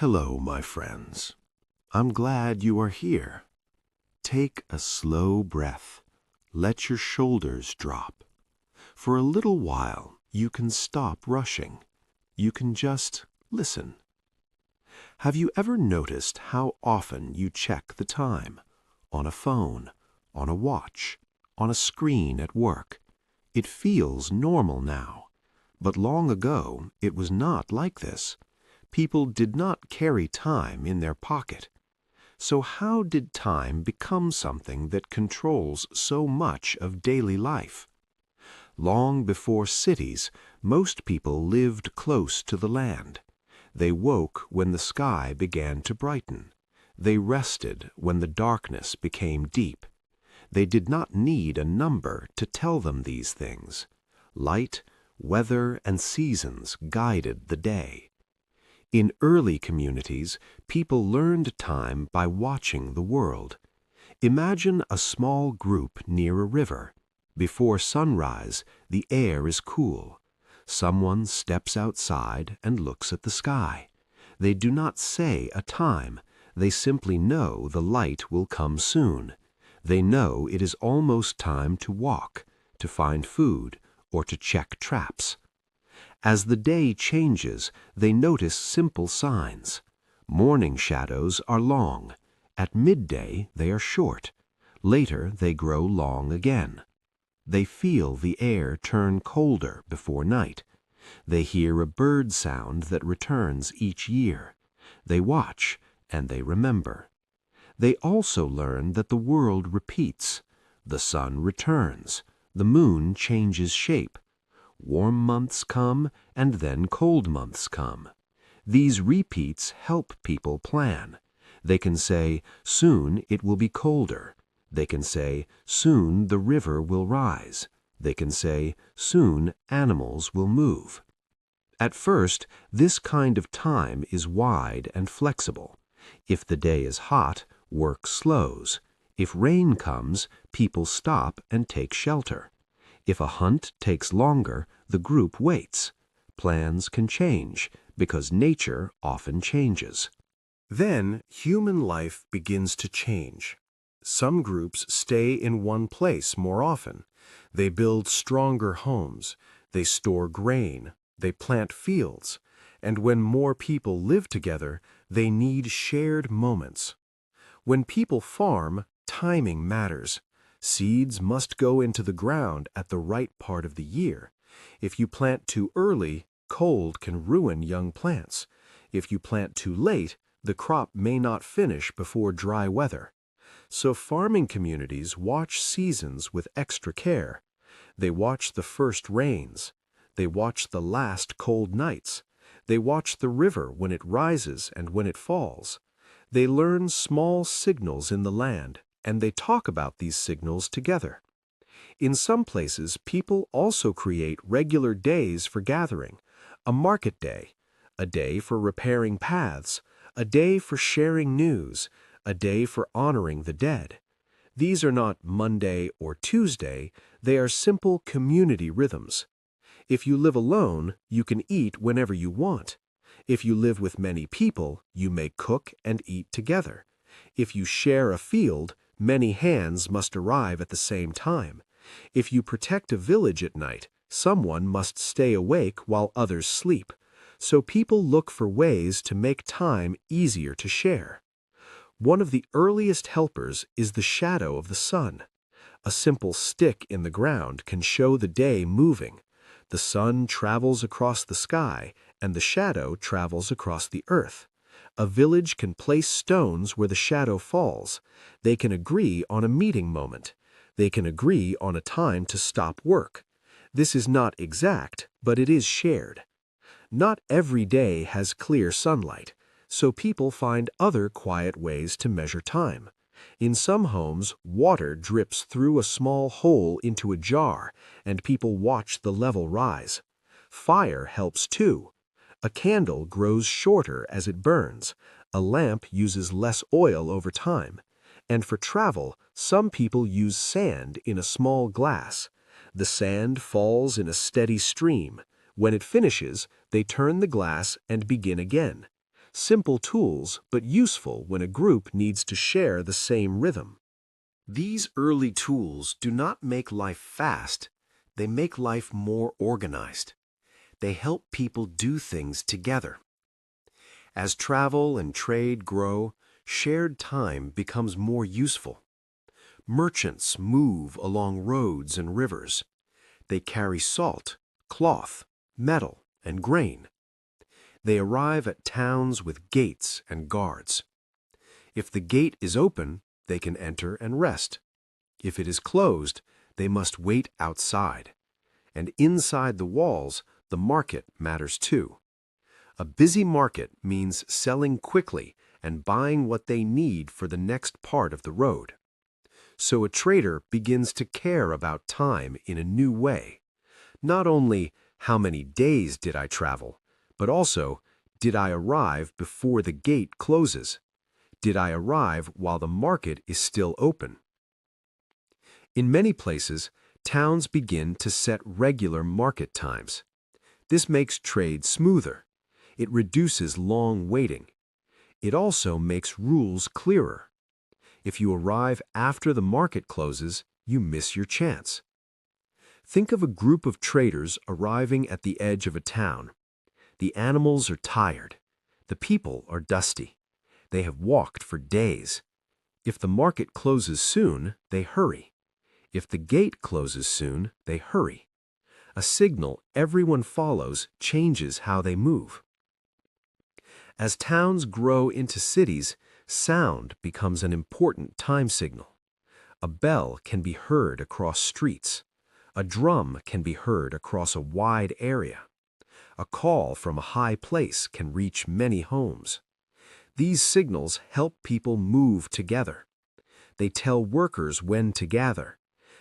Hello, my friends. I'm glad you are here. Take a slow breath. Let your shoulders drop. For a little while, you can stop rushing. You can just listen. Have you ever noticed how often you check the time? On a phone, on a watch, on a screen at work. It feels normal now. But long ago, it was not like this. People did not carry time in their pocket. So how did time become something that controls so much of daily life? Long before cities, most people lived close to the land. They woke when the sky began to brighten. They rested when the darkness became deep. They did not need a number to tell them these things. Light, weather, and seasons guided the day. In early communities, people learned time by watching the world. Imagine a small group near a river. Before sunrise, the air is cool. Someone steps outside and looks at the sky. They do not say a time. They simply know the light will come soon. They know it is almost time to walk, to find food, or to check traps. As the day changes, they notice simple signs. Morning shadows are long. At midday, they are short. Later, they grow long again. They feel the air turn colder before night. They hear a bird sound that returns each year. They watch, and they remember. They also learn that the world repeats. The sun returns. The moon changes shape. Warm months come, and then cold months come. These repeats help people plan. They can say, soon it will be colder. They can say, soon the river will rise. They can say, soon animals will move. At first, this kind of time is wide and flexible. If the day is hot, work slows. If rain comes, people stop and take shelter. If a hunt takes longer, the group waits. Plans can change, because nature often changes. Then human life begins to change. Some groups stay in one place more often. They build stronger homes. They store grain. They plant fields. And when more people live together, they need shared moments. When people farm, timing matters. Seeds must go into the ground at the right part of the year. If you plant too early, cold can ruin young plants. If you plant too late, the crop may not finish before dry weather. So farming communities watch seasons with extra care. They watch the first rains. They watch the last cold nights. They watch the river when it rises and when it falls. They learn small signals in the land, and they talk about these signals together. In some places, people also create regular days for gathering, a market day, a day for repairing paths, a day for sharing news, a day for honoring the dead. These are not Monday or Tuesday, they are simple community rhythms. If you live alone, you can eat whenever you want. If you live with many people, you may cook and eat together. If you share a field, many hands must arrive at the same time. If you protect a village at night, someone must stay awake while others sleep. So people look for ways to make time easier to share. One of the earliest helpers is the shadow of the sun. A simple stick in the ground can show the day moving. The sun travels across the sky, and the shadow travels across the earth. A village can place stones where the shadow falls. They can agree on a meeting moment. They can agree on a time to stop work. This is not exact, but it is shared. Not every day has clear sunlight, so people find other quiet ways to measure time. In some homes, water drips through a small hole into a jar, and people watch the level rise. Fire helps too. A candle grows shorter as it burns. A lamp uses less oil over time. And for travel, some people use sand in a small glass. The sand falls in a steady stream. When it finishes, they turn the glass and begin again. simple tools but useful when a group needs to share the same rhythm. These early tools do not make life fast, they make life more organized. They help people do things together. As travel and trade grow, shared time becomes more useful. Merchants move along roads and rivers. They carry salt, cloth, metal, and grain. They arrive at towns with gates and guards. If the gate is open, they can enter and rest. If it is closed, they must wait outside. And inside the walls, the market matters too. A busy market means selling quickly and buying what they need for the next part of the road. So a trader begins to care about time in a new way. Not only how many days did I travel, but also did I arrive before the gate closes? Did I arrive while the market is still open? In many places, towns begin to set regular market times. This makes trade smoother. It reduces long waiting. It also makes rules clearer. If you arrive after the market closes, you miss your chance. Think of a group of traders arriving at the edge of a town. The animals are tired. The people are dusty. They have walked for days. If the market closes soon, they hurry. If the gate closes soon, they hurry. A signal everyone follows changes how they move. As towns grow into cities, sound becomes an important time signal. A bell can be heard across streets. A drum can be heard across a wide area. A call from a high place can reach many homes. These signals help people move together. They tell workers when to gather.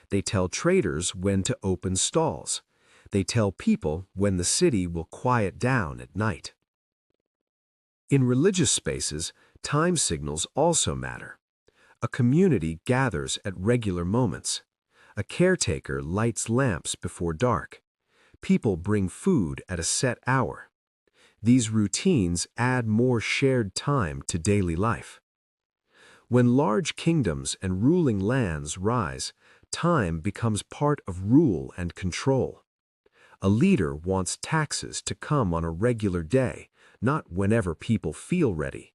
They tell traders when to open stalls. They tell people when the city will quiet down at night. In religious spaces, time signals also matter. A community gathers at regular moments. A caretaker lights lamps before dark. People bring food at a set hour. These routines add more shared time to daily life. When large kingdoms and ruling lands rise, time becomes part of rule and control. A leader wants taxes to come on a regular day, not whenever people feel ready.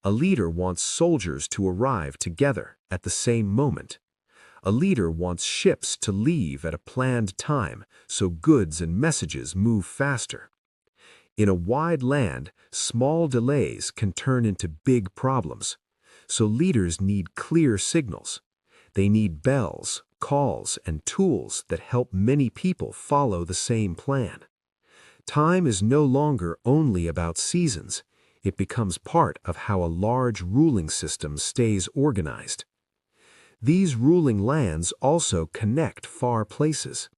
A leader wants soldiers to arrive together at the same moment. A leader wants ships to leave at a planned time so goods and messages move faster. In a wide land, small delays can turn into big problems. So leaders need clear signals. They need bells, calls, and tools that help many people follow the same plan. Time is no longer only about seasons. It becomes part of how a large ruling system stays organized. These ruling lands also connect far places.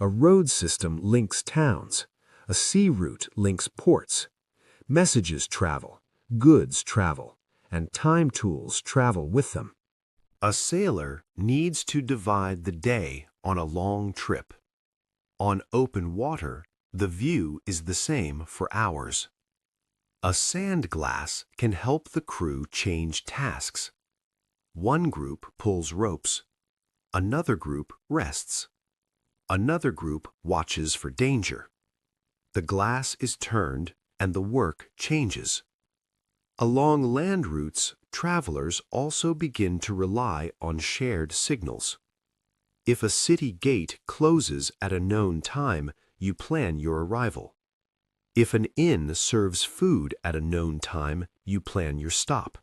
A road system links towns. A sea route links ports. Messages travel, goods travel, and time tools travel with them. A sailor needs to divide the day on a long trip. On open water, the view is the same for hours. A sand glass can help the crew change tasks. One group pulls ropes. Another group rests. Another group watches for danger. The glass is turned and the work changes. Along land routes, travelers also begin to rely on shared signals. If a city gate closes at a known time, you plan your arrival. If an inn serves food at a known time, you plan your stop.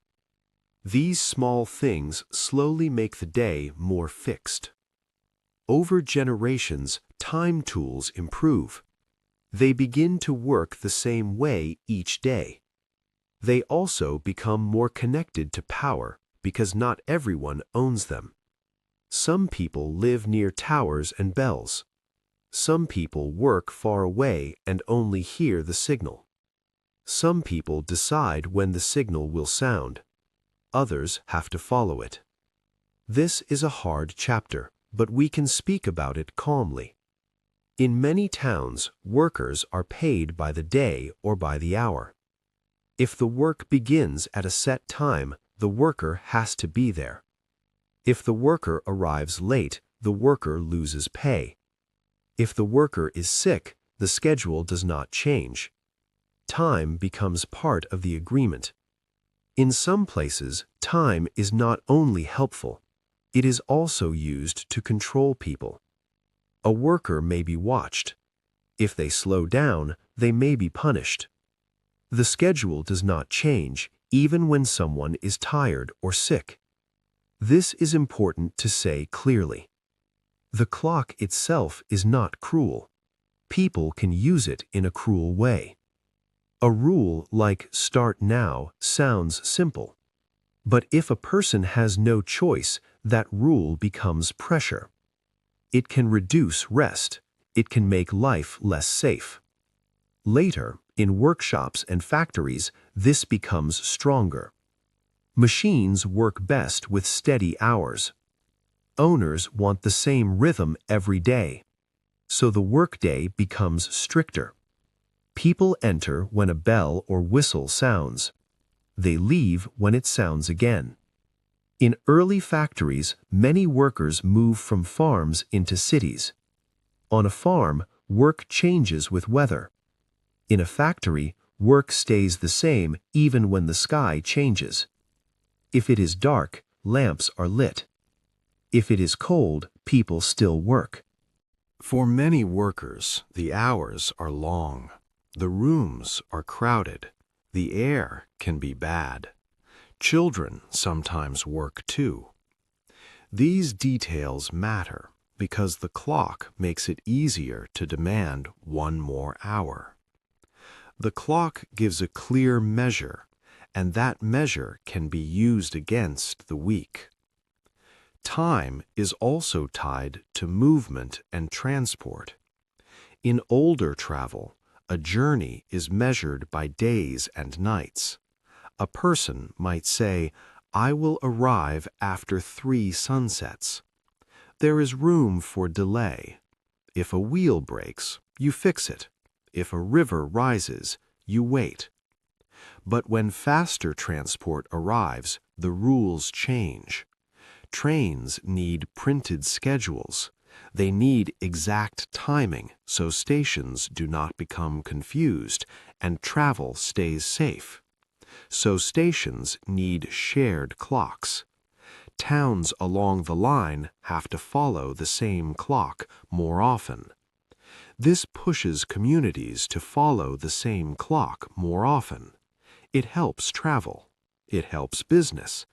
These small things slowly make the day more fixed. Over generations, time tools improve. They begin to work the same way each day. They also become more connected to power because not everyone owns them. Some people live near towers and bells. Some people work far away and only hear the signal. Some people decide when the signal will sound. Others have to follow it. This is a hard chapter, but we can speak about it calmly. In many towns, workers are paid by the day or by the hour. If the work begins at a set time, the worker has to be there. If the worker arrives late, the worker loses pay. If the worker is sick, the schedule does not change. Time becomes part of the agreement. In some places, time is not only helpful, it is also used to control people. A worker may be watched. If they slow down, they may be punished. The schedule does not change even when someone is tired or sick. This is important to say clearly. The clock itself is not cruel. People can use it in a cruel way. A rule like "start now" sounds simple. But if a person has no choice, that rule becomes pressure. It can reduce rest. It can make life less safe. Later, in workshops and factories, this becomes stronger. Machines work best with steady hours. Owners want the same rhythm every day, so the workday becomes stricter. People enter when a bell or whistle sounds. They leave when it sounds again. In early factories, many workers move from farms into cities. On a farm, work changes with weather. In a factory, work stays the same even when the sky changes. If it is dark, lamps are lit. If it is cold, people still work. For many workers, the hours are long. The rooms are crowded. The air can be bad. Children sometimes work too. These details matter because the clock makes it easier to demand one more hour. The clock gives a clear measure, and that measure can be used against the weak. Time is also tied to movement and transport. In older travel, a journey is measured by days and nights. A person might say, "I will arrive after 3 sunsets." There is room for delay. If a wheel breaks, you fix it. If a river rises, you wait. But when faster transport arrives, the rules change. Trains need printed schedules. They need exact timing so stations do not become confused and travel stays safe. So stations need shared clocks. Towns along the line have to follow the same clock more often. This pushes communities to follow the same clock more often. It helps travel. It helps business.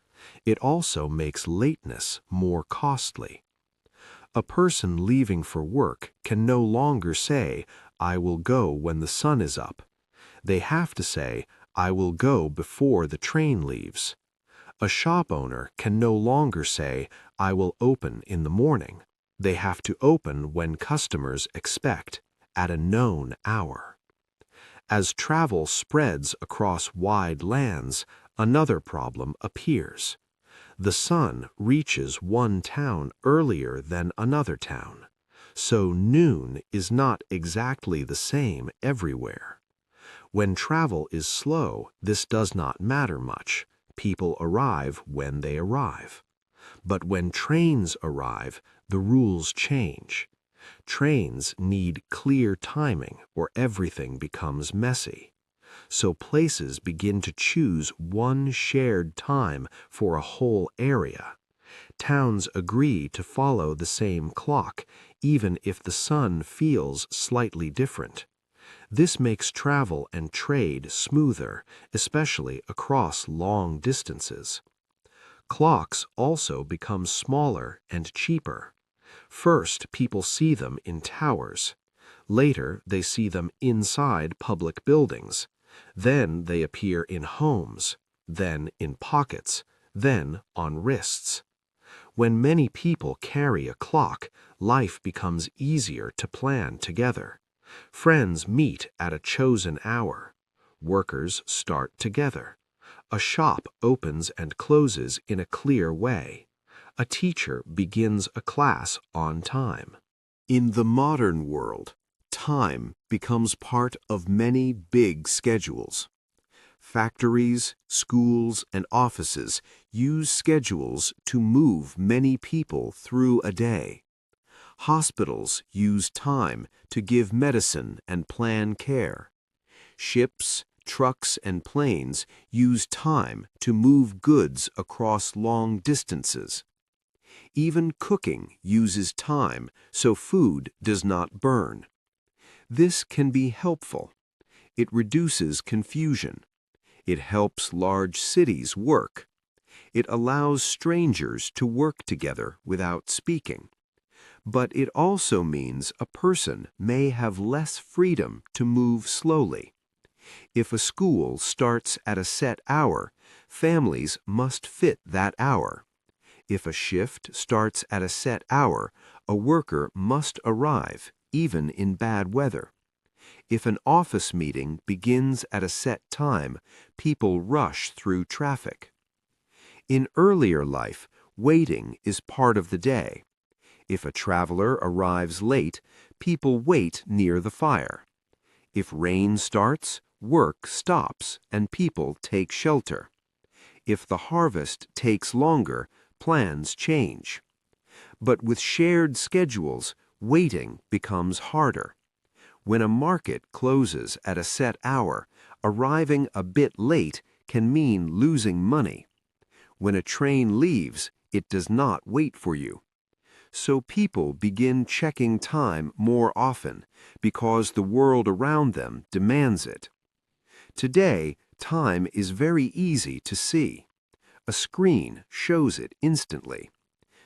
It also makes lateness more costly. A person leaving for work can no longer say, "I will go when the sun is up." They have to say, "I will go before the train leaves." A shop owner can no longer say, "I will open in the morning." They have to open when customers expect, at a known hour. As travel spreads across wide lands, another problem appears. The sun reaches one town earlier than another town, so noon is not exactly the same everywhere. When travel is slow, this does not matter much. People arrive when they arrive. But when trains arrive, the rules change. Trains need clear timing or everything becomes messy. So places begin to choose one shared time for a whole area. Towns agree to follow the same clock, even if the sun feels slightly different. This makes travel and trade smoother, especially across long distances. Clocks also become smaller and cheaper. First, people see them in towers. Later, they see them inside public buildings. Then they appear in homes, then in pockets, then on wrists. When many people carry a clock, life becomes easier to plan together. Friends meet at a chosen hour. Workers start together. A shop opens and closes in a clear way. A teacher begins a class on time. In the modern world, time becomes part of many big schedules. Factories, schools, and offices use schedules to move many people through a day. Hospitals use time to give medicine and plan care. Ships, trucks, and planes use time to move goods across long distances. Even cooking uses time so food does not burn. This can be helpful. It reduces confusion. It helps large cities work. It allows strangers to work together without speaking. But it also means a person may have less freedom to move slowly. If a school starts at a set hour, families must fit that hour. If a shift starts at a set hour, a worker must arrive, even in bad weather. If an office meeting begins at a set time, people rush through traffic. In earlier life, waiting is part of the day. If a traveler arrives late, people wait near the fire. If rain starts, work stops and people take shelter. If the harvest takes longer, plans change. But with shared schedules, waiting becomes harder. When a market closes at a set hour, arriving a bit late can mean losing money. When a train leaves, it does not wait for you. So people begin checking time more often because the world around them demands it. Today, time is very easy to see. A screen shows it instantly.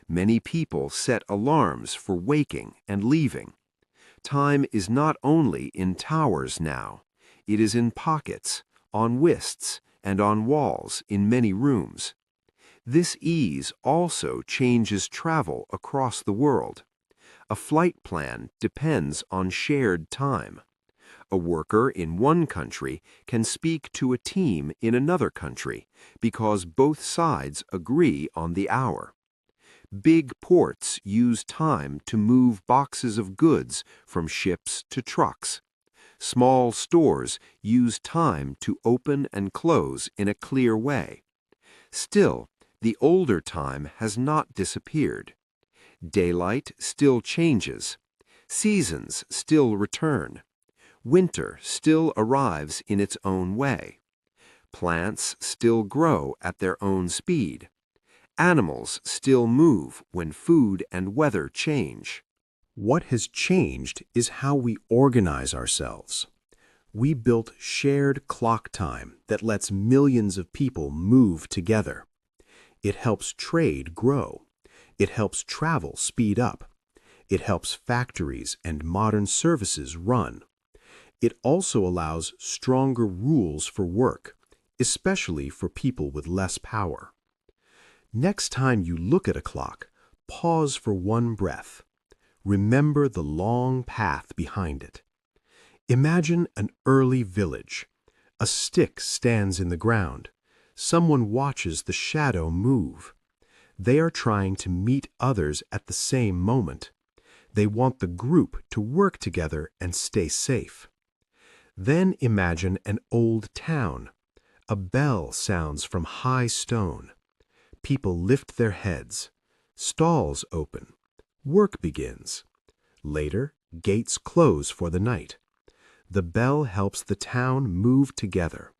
Many people set alarms for waking and leaving. Time is not only in towers now. It is in pockets, on wrists, and on walls in many rooms. This ease also changes travel across the world. A flight plan depends on shared time. A worker in one country can speak to a team in another country because both sides agree on the hour. Big ports use time to move boxes of goods from ships to trucks. Small stores use time to open and close in a clear way. Still, the older time has not disappeared. Daylight still changes. Seasons still return. Winter still arrives in its own way. Plants still grow at their own speed. Animals still move when food and weather change. What has changed is how we organize ourselves. We built shared clock time that lets millions of people move together. It helps trade grow. It helps travel speed up. It helps factories and modern services run. It also allows stronger rules for work, especially for people with less power. Next time you look at a clock, pause for one breath. Remember the long path behind it. Imagine an early village. A stick stands in the ground. Someone watches the shadow move. They are trying to meet others at the same moment. They want the group to work together and stay safe. Then imagine an old town. A bell sounds from high stone. People lift their heads. Stalls open. Work begins. Later, gates close for the night. The bell helps the town move together.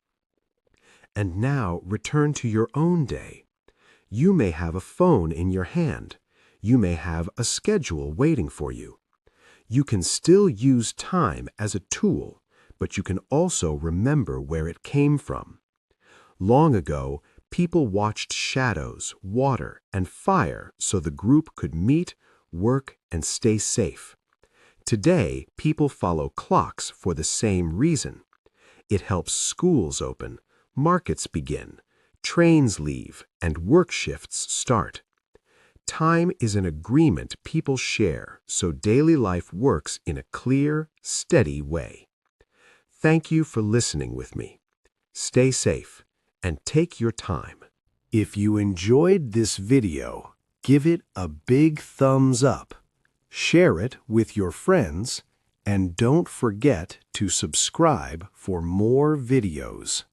And now return to your own day. You may have a phone in your hand. You may have a schedule waiting for you. You can still use time as a tool, but you can also remember where it came from. Long ago, people watched shadows, water, and fire so the group could meet, work, and stay safe. Today, people follow clocks for the same reason. It helps schools open, markets begin, trains leave, and work shifts start. Time is an agreement people share so daily life works in a clear, steady way. Thank you for listening with me. Stay safe and take your time. If you enjoyed this video, give it a big thumbs up. Share it with your friends, and don't forget to subscribe for more videos.